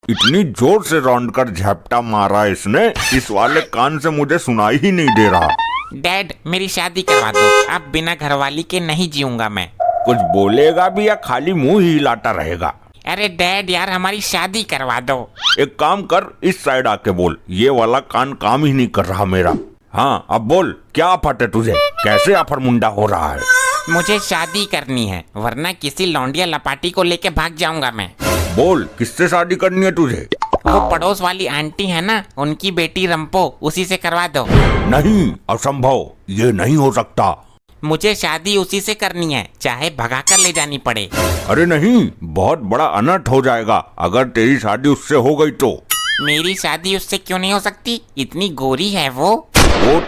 इतनी जोर से रौंद कर झपटा मारा इसने, इस वाले कान से मुझे सुनाई ही नहीं दे रहा। डैड मेरी शादी करवा दो, अब बिना घरवाली के नहीं जीऊंगा मैं। कुछ बोलेगा भी या खाली मुंह ही हिलाता रहेगा? अरे डैड यार हमारी शादी करवा दो। एक काम कर, इस साइड आके बोल, ये वाला कान काम ही नहीं कर रहा मेरा। हाँ अब बोल, क्या आफत है तुझे? कैसे आफर मुंडा हो रहा है? मुझे शादी करनी है वरना किसी लौंडिया लपाटी को लेके भाग जाऊंगा मैं। बोल, किससे शादी करनी है तुझे? वो पड़ोस वाली आंटी है ना, उनकी बेटी रंपो, उसी से करवा दो। नहीं, असंभव, ये नहीं हो सकता। मुझे शादी उसी से करनी है, चाहे भगा कर ले जानी पड़े। अरे नहीं, बहुत बड़ा अनर्थ हो जाएगा अगर तेरी शादी उससे हो गई तो। मेरी शादी उससे क्यों नहीं हो सकती? इतनी गोरी है वो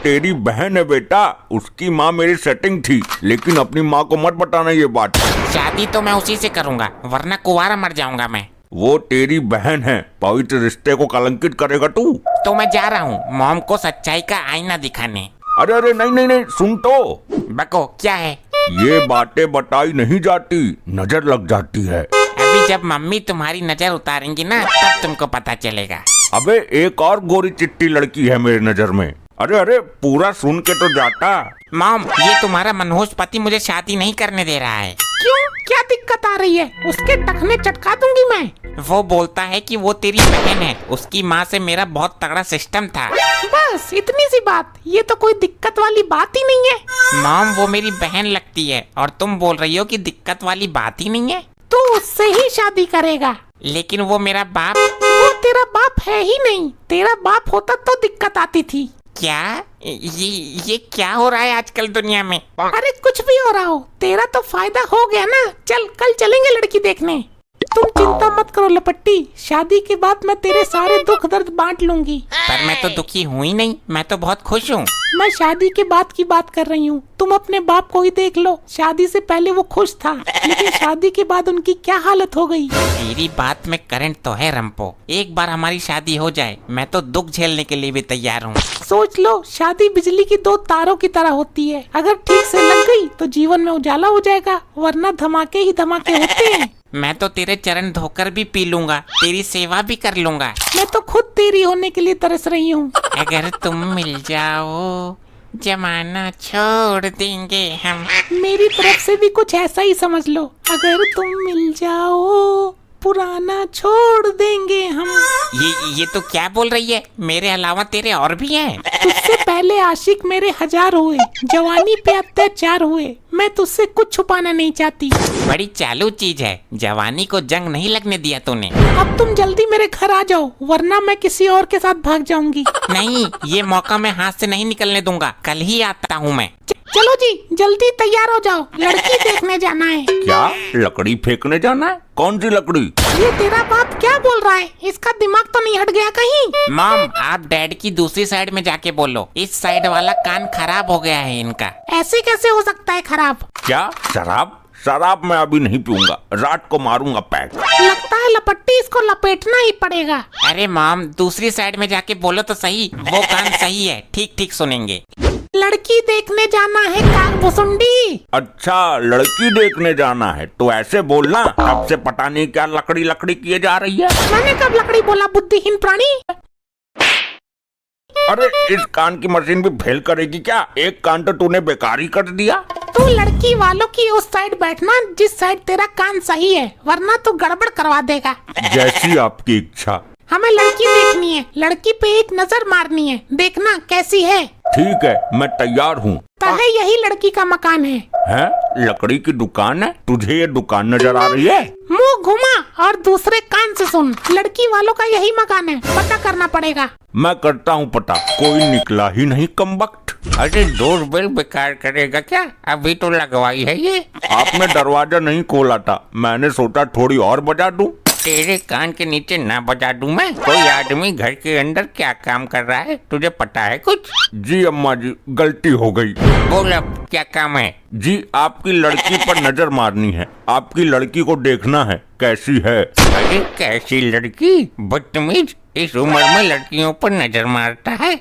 तेरी बहन है बेटा, उसकी माँ मेरी सेटिंग थी, लेकिन अपनी माँ को मत बताना ये बात। शादी तो मैं उसी से करूंगा वरना कुंवारा मर जाऊंगा मैं। वो तेरी बहन है, पवित्र रिश्ते को कलंकित करेगा तू? तो मैं जा रहा हूँ मॉम को सच्चाई का आईना दिखाने। अरे अरे नहीं नहीं नहीं, सुन तो। बको क्या है? ये बातें बताई नहीं जाती, नजर लग जाती है। अभी जब मम्मी तुम्हारी नजर उतारेंगी ना तब तुमको पता चलेगा। अबे एक और गोरी चिट्टी लड़की है मेरी नजर में। अरे अरे पूरा सुन के तो जाता। मॉम ये तुम्हारा मनहूस पति मुझे शादी नहीं करने दे रहा है। क्यों, क्या दिक्कत आ रही है? उसके टखने चटका दूंगी मैं। वो बोलता है कि वो तेरी बहन है, उसकी माँ से मेरा बहुत तगड़ा सिस्टम था। बस इतनी सी बात, ये तो कोई दिक्कत वाली बात ही नहीं है। मॉम वो मेरी बहन लगती है और तुम बोल रही हो कि दिक्कत वाली बात ही नहीं है। तू उससे ही शादी करेगा। लेकिन वो मेरा बाप। वो तेरा बाप है ही नहीं, तेरा बाप होता तो दिक्कत आती थी। क्या ये क्या हो रहा है आजकल दुनिया में? अरे कुछ भी हो रहा हो, तेरा तो फायदा हो गया ना। चल कल चलेंगे लड़की देखने। तुम चिंता मत करो लपट्टी, शादी के बाद मैं तेरे सारे दुख दर्द बांट लूंगी। पर मैं तो दुखी हुई ही नहीं, मैं तो बहुत खुश हूँ। मैं शादी के बाद की बात कर रही हूँ। तुम अपने बाप को ही देख लो, शादी से पहले वो खुश था, लेकिन शादी के बाद उनकी क्या हालत हो गई। तेरी बात में करंट तो है रंपो, एक बार हमारी शादी हो जाए मैं तो दुख झेलने के लिए भी तैयार हूँ। सोच लो, शादी बिजली की दो तारों की तरह होती है, अगर ठीक से लग गई तो जीवन में उजाला हो जाएगा, वरना धमाके ही धमाके होते हैं। मैं तो तेरे चरण धोकर भी पी लूंगा, तेरी सेवा भी कर लूंगा। मैं तो खुद तेरी होने के लिए तरस रही हूँ। अगर तुम मिल जाओ जमाना छोड़ देंगे हम। मेरी तरफ से भी कुछ ऐसा ही समझ लो, अगर तुम मिल जाओ पुराना छोड़ देंगे हम। ये तो क्या बोल रही है? मेरे अलावा तेरे और भी हैं। तुझसे पहले आशिक मेरे 1000 हुए, जवानी पे अत्याचार हुए, मैं तुझसे कुछ छुपाना नहीं चाहती। बड़ी चालू चीज है, जवानी को जंग नहीं लगने दिया तूने। अब तुम जल्दी मेरे घर आ जाओ, वरना मैं किसी और के साथ भाग जाऊंगी। नहीं, ये मौका मैं हाथ से नहीं निकलने दूंगा, कल ही आता हूँ मैं। चलो जी जल्दी तैयार हो जाओ, लड़की देखने जाना है। क्या लकड़ी फेंकने जाना है? कौन सी लकड़ी? ये तेरा बाप क्या बोल रहा है? इसका दिमाग तो नहीं हट गया कहीं? मॉम आप डैड की दूसरी साइड में जाके बोलो, इस साइड वाला कान खराब हो गया है इनका। ऐसे कैसे हो सकता है खराब? क्या शराब? शराब मैं अभी नहीं पीऊंगा, रात को मारूंगा पैक। लगता है लपट्टी इसको लपेटना ही पड़ेगा। अरे मॉम दूसरी साइड में जाके बोलो तो सही, वो कान सही है, ठीक ठीक सुनेंगे। लड़की देखने जाना है कान भुसुंडी। अच्छा लड़की देखने जाना है तो ऐसे बोलना, कब से पता नहीं क्या लकड़ी लकड़ी किए जा रही है। मैंने कब लकड़ी बोला बुद्धिहीन प्राणी? अरे इस कान की मशीन भी फेल करेगी क्या? एक कान तो तूने बेकार ही कर दिया। तू लड़की वालों की उस साइड बैठना जिस साइड तेरा कान सही है, वरना तू गड़बड़ करवा देगा। जैसी आपकी इच्छा। हमें लड़की देखनी है, लड़की पे एक नजर मारनी है, देखना कैसी है। ठीक है मैं तैयार हूँ। ताहे यही लड़की का मकान है। हैं? लकड़ी की दुकान है? तुझे ये दुकान नजर आ रही है? मुंह घुमा और दूसरे कान से सुन, लड़की वालों का यही मकान है, पता करना पड़ेगा। मैं करता हूँ पता, कोई निकला ही नहीं कमबख्त। अरे डोरबेल बेकार करेगा क्या? अभी तो लगवाई है ये। आपने दरवाजा नहीं खोला था, मैंने सोचा थोड़ी और बजा दूं। तेरे कान के नीचे ना बजा दूं मैं? कोई आदमी घर के अंदर क्या काम कर रहा है, तुझे पता है कुछ? जी अम्मा जी, गलती हो गई। बोल अब क्या काम है? जी आपकी लड़की पर नजर मारनी है, आपकी लड़की को देखना है कैसी है। अरे कैसी लड़की? बदतमीज, इस उम्र में लड़कियों पर नजर मारता है,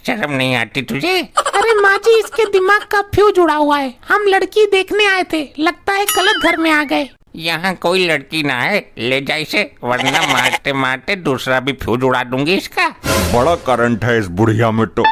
शर्म नहीं आती तुझे? अरे माँ जी इसके दिमाग का फ्यूज उड़ा हुआ है, हम लड़की देखने आए थे, लगता है गलत घर में आ गए। यहाँ कोई लड़की ना है, ले जा इसे, वरना मारते मारते दूसरा भी फ्यूज उड़ा दूंगी इसका। बड़ा करंट है इस बुढ़िया में तो।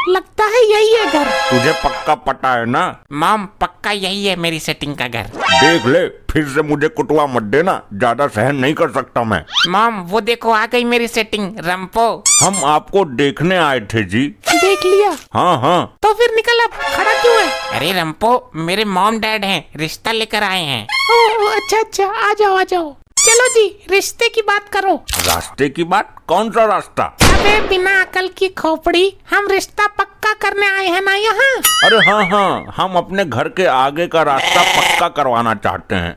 लगता है यही है घर। तुझे पक्का पता है ना? मॉम पक्का यही है मेरी सेटिंग का घर। देख ले, फिर से मुझे कुटवा मत देना, ज्यादा सहन नहीं कर सकता मैं। मॉम वो देखो आ गई मेरी सेटिंग, रंपो। हम आपको देखने आए थे जी। देख लिया? हाँ हाँ। तो फिर निकल, अब खड़ा क्यों है? अरे रंपो, मेरे मॉम डैड हैं, रिश्ता लेकर आए हैं। ओह अच्छा अच्छा, आ जाओ आ जाओ। चलो जी, रिश्ते की बात करो। रास्ते की बात? कौन सा रास्ता? अबे बिना अकल की खोपड़ी, हम रिश्ता पक्का करने आए हैं ना यहाँ। अरे हाँ हाँ, हम अपने घर के आगे का रास्ता पक्का करवाना चाहते हैं।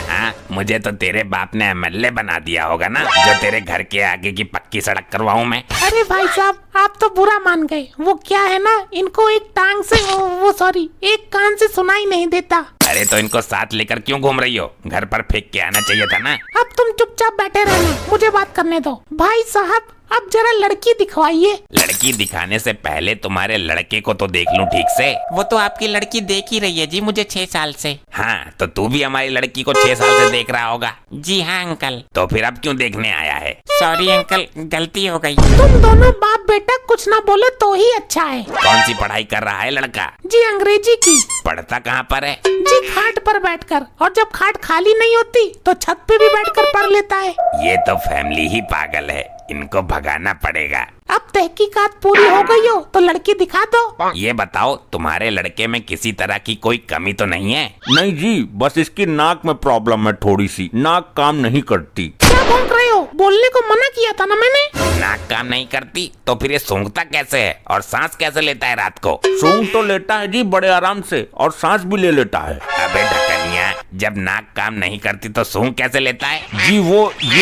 हाँ, मुझे तो तेरे बाप ने एमएलए बना दिया होगा ना, जो तेरे घर के आगे की पक्की सड़क करवाऊं मैं। अरे भाई साहब, आप तो बुरा मान गए। वो क्या है ना, इनको एक टांग से वो सॉरी एक कान से सुनाई नहीं देता। अरे तो इनको साथ लेकर क्यों घूम रही हो? घर पर फेंक के आना चाहिए था ना। अब तुम चुपचाप बैठे रहना, मुझे बात करने दो। भाई साहब, अब जरा लड़की दिखवाइए। लड़की दिखाने से पहले तुम्हारे लड़के को तो देख लूं ठीक से। वो तो आपकी लड़की देख ही रही है जी मुझे 6 साल से। हाँ, तो तू भी हमारी लड़की को 6 साल से देख रहा होगा। जी हाँ अंकल। तो फिर अब क्यों देखने आया है? सॉरी अंकल, गलती हो गई। तुम दोनों बाप बेटा कुछ ना बोले तो ही अच्छा है। कौन सी पढ़ाई कर रहा है लड़का? जी अंग्रेजी की। पढ़ता कहाँ पर है? जी खाट पर बैठकर, और जब खाट खाली नहीं होती तो छत पे भी बैठकर पढ़ लेता है। ये तो फैमिली ही पागल है, इनको भगाना पड़ेगा। अब तहकीकात पूरी हो गई हो तो लड़की दिखा दो। ये बताओ, तुम्हारे लड़के में किसी तरह की कोई कमी तो नहीं है? नहीं जी, बस इसकी नाक में प्रॉब्लम है थोड़ी सी, नाक काम नहीं करती। क्या भौंक रहे हो? बोलने को मना किया था ना मैंने। नाक काम नहीं करती तो फिर ये सूंघता कैसे है और सांस कैसे लेता है रात को? सूंघ तो लेता है जी बड़े आराम से, और सांस भी ले लेता है। अबे ढकनिया, जब नाक काम नहीं करती तो सूंघ कैसे लेता है? जी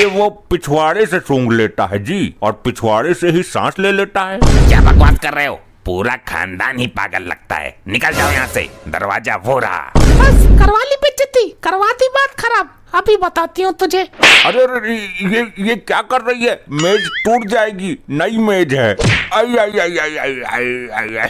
वो पिछवाड़े से सूंघ लेता है जी, और पिछवाड़े से ही सांस ले लेता है। क्या बकवास कर रहे हो? पूरा खानदान ही पागल लगता है। निकल जाओ यहाँ से, दरवाजा वो रहा। बस करवा ली बेइज्जती, करवा दी बात खराब। अभी बताती हूँ तुझे। अरे ये क्या कर रही है? मेज टूट जाएगी, नई मेज है। आई आई आई आई आई आई आई आई।